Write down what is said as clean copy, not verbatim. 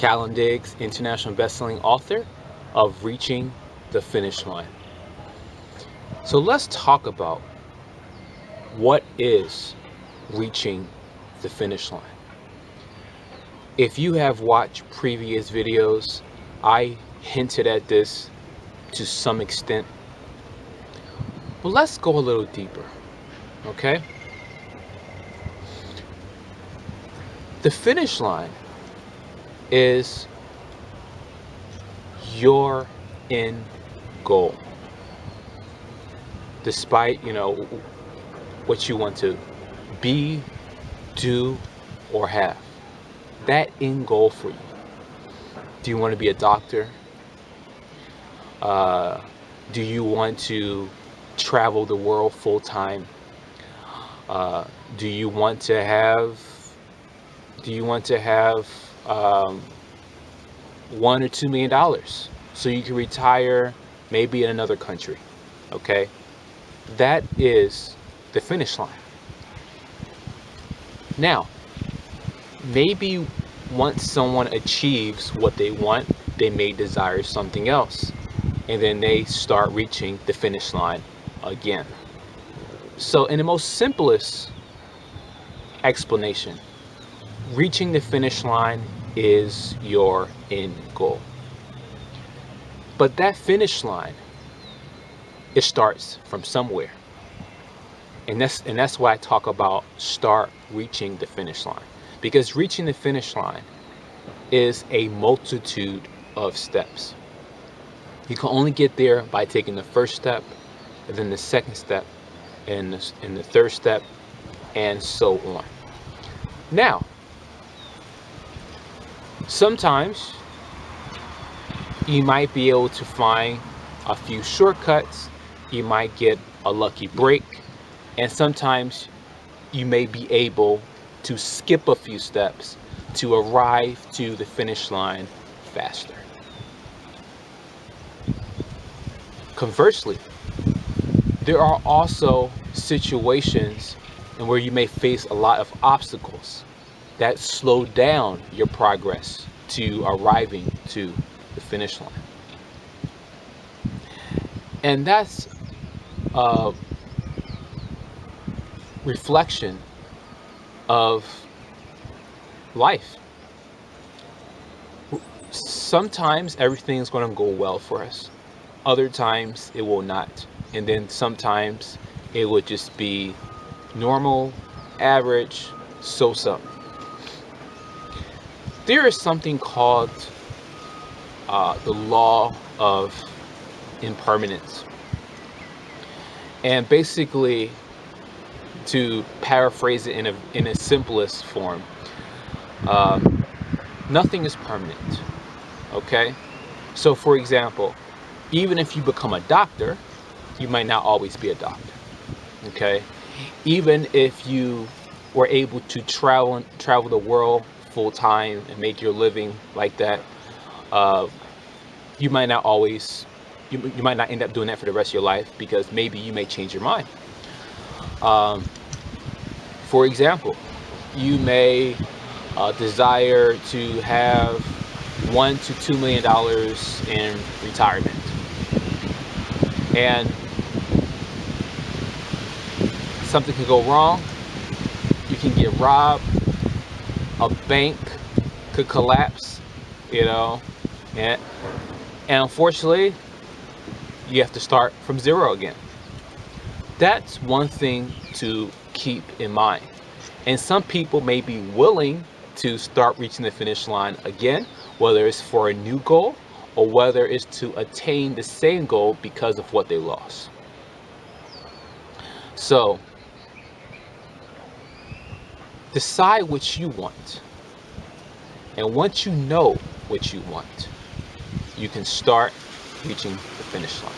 Callan Diggs, international bestselling author of Reaching the Finish Line. So let's talk about what is reaching the finish line. If you have watched previous videos, I hinted at this to some extent, but let's go a little deeper, okay? The finish line is your end goal. Despite, what you want to be, do, or have. That end goal for you. Do you want to be a doctor? Do you want to travel the world full time? Do you want to have $1 or $2 million so you can retire maybe in another country? Okay, that is the finish line. Now, maybe once someone achieves what they want, they may desire something else, and then they start reaching the finish line again. So in the most simplest explanation, reaching the finish line is your end goal. But that finish line, it starts from somewhere. And that's why I talk about start reaching the finish line. Because reaching the finish line is a multitude of steps. You can only get there by taking the first step, and then the second step, and the third step, and so on. Now, sometimes you might be able to find a few shortcuts, you might get a lucky break, and sometimes you may be able to skip a few steps to arrive to the finish line faster. Conversely, there are also situations in where you may face a lot of obstacles that slow down your progress to arriving to the finish line. And that's a reflection of life. Sometimes everything is going to go well for us. Other times it will not. And then sometimes it will just be normal, average, so-so. There is something called the law of impermanence. And basically, to paraphrase it in a simplest form, nothing is permanent. Okay? So for example, even if you become a doctor, you might not always be a doctor. Okay? Even if you were able to travel the world full time and make your living like that, you might not end up doing that for the rest of your life, because maybe you may change your mind. For example, you may desire to have $1 to $2 million in retirement, and something can go wrong. You can get robbed. A bank could collapse, and unfortunately, you have to start from zero again. That's one thing to keep in mind. And some people may be willing to start reaching the finish line again, whether it's for a new goal or whether it's to attain the same goal because of what they lost. So, decide what you want. And once you know what you want, you can start reaching the finish line.